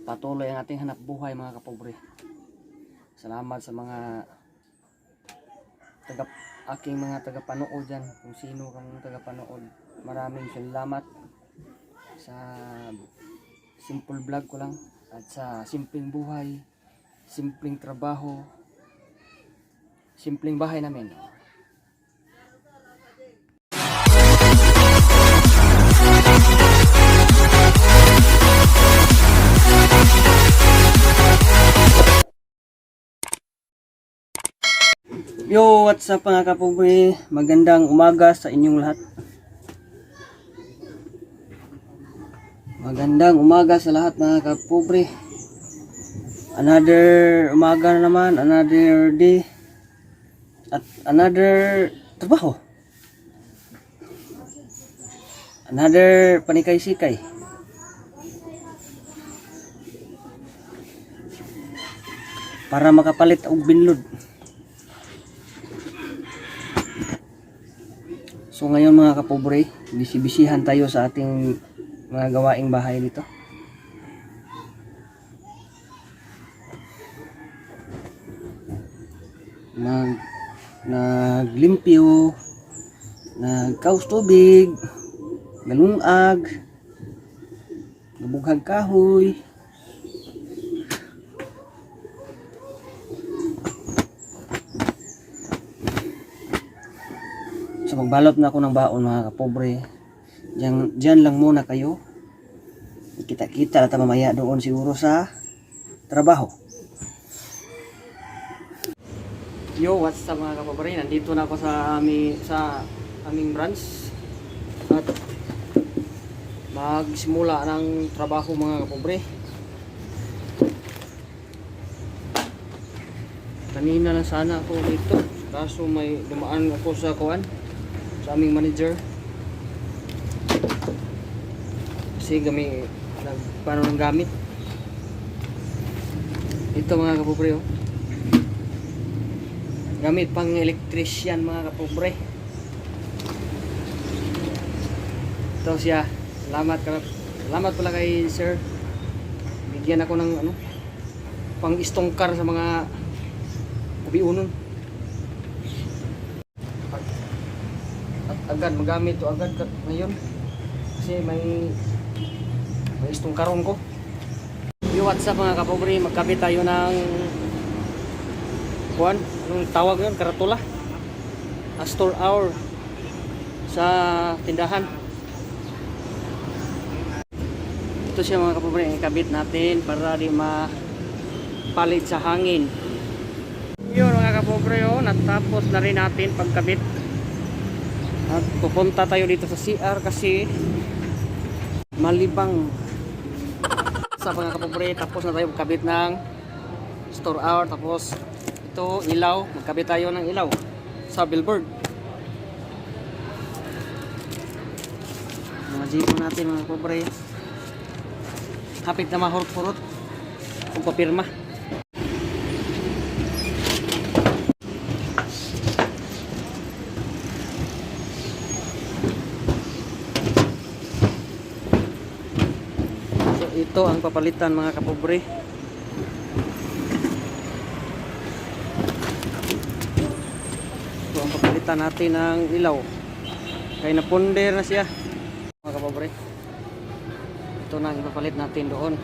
patuloy ang ating hanap buhay mga kapobre. Salamat sa mga aking mga tagapanood dyan, kung sino kang tagapanood. Maraming salamat sa simple vlog ko lang at sa simpleng buhay, simpleng trabaho, simpleng bahay namin. Yo, what's up mga kapobre? Magandang umaga sa inyong lahat. Magandang umaga sa lahat mga kapobre. Another umaga na naman, another day, at another trabaho. Another panikay-sikay. Para makapalit og binlod. So ngayon mga kapobre, bisibisihan tayo sa ating mga gawaing bahay dito. Naglimpyo, nagkaus tubig, galungag, nabughag kahoy. So magbalot na ako ng baon mga kapobre. Diyan lang muna kayo. Kita-kita at mamaya doon siguro sa trabaho. Yo, what's up mga kapobre? Nandito na ako sa aming branch. At magsimula ng trabaho mga kapobre. Kanina lang sana ako dito. Kaso may dumaan ako sa sa aming manager. Kasi paano ng gamit. Ito mga kapobre, oh. Gamit pang electrician mga kapobre. Ito siya. Salamat pala kay sir. Bigyan ako ng pang istongkar sa mga ubi-unon. Agad magamit to agad ngayon kasi may istongkaron ko. Yo, what's up mga kapobre? Magkabit tayo ng anong tawag yun? Karatula, a store hour sa tindahan. Ito siya mga kapobre, ikabit natin para di mapalit sa hangin. Yun mga kapobre, oh, natapos na rin natin pagkabit. At pupunta tayo dito sa CR kasi malibang sa mga kapobre. Tapos na tayo magkabit ng store hour. Tapos ito ilaw, magkabit tayo ng ilaw sa billboard. Mga jeep natin mga kapobre. Hapit na mahurot-hurot kung papirma. Ito ang papalitan mga kapobre. Ito ang papalitan natin ng ilaw. Kaya naponder na siya mga kapobre. Ito na ang ipapalit natin doon.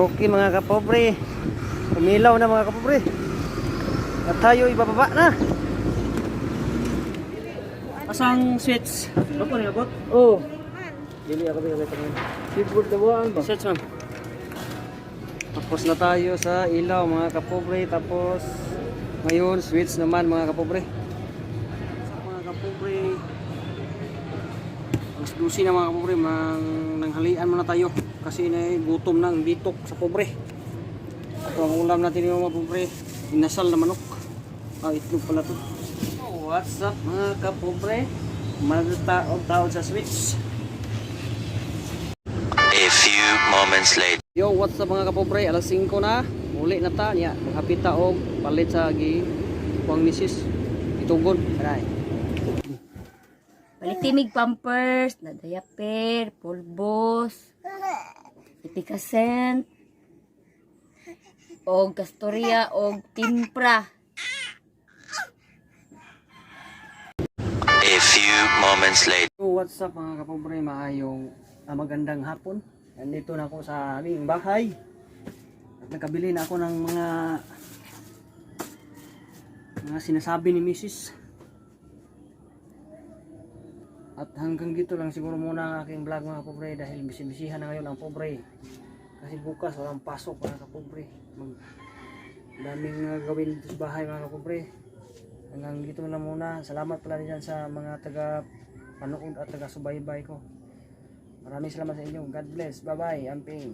Okay mga kapobre. Umilaw na mga kapobre. At tayo ibababa na. Asang switch? Ako na abot. Oh. Dili ako ba ito. Keyboard na buwan ba? Switch man. Tapos na tayo sa ilaw mga kapobre. Tapos ngayon switch naman mga kapobre. Mga kapobre. Alas 12 na mga kapobre. Nanghalian muna tayo. Kasi na gutom na ang bitok sa pobre. Ito ang ulam natin yung mga pobre. Inasal na manok. Itlog pala to. What's up mga kapobre? Magtaon sa switch. A few moments later. Yo, what's up mga kapobre? Alas 5 na. Uli na ta niya. Maghapita og palit sa kuang misis. Itugon. Aray. Palitimig pampers, na diaper, pulbos, ipikasent, og kastorya, og timpra. A few moments later. So, what's up mga kapobre? Maayong magandang hapon. Nandito na ako sa aming bahay. At nakabili na ako ng mga sinasabi ni Mrs. At hanggang dito lang siguro muna ang aking vlog mga kapobre dahil bisibisihan na ngayon ang pobre. Kasi bukas walang pasok mga kapobre. Daming gawin dito sa bahay mga kapobre. Hanggang dito na muna. Salamat pala dyan sa mga taga panood at taga subaybay ko. Maraming salamat sa inyo. God bless. Bye bye. Amping.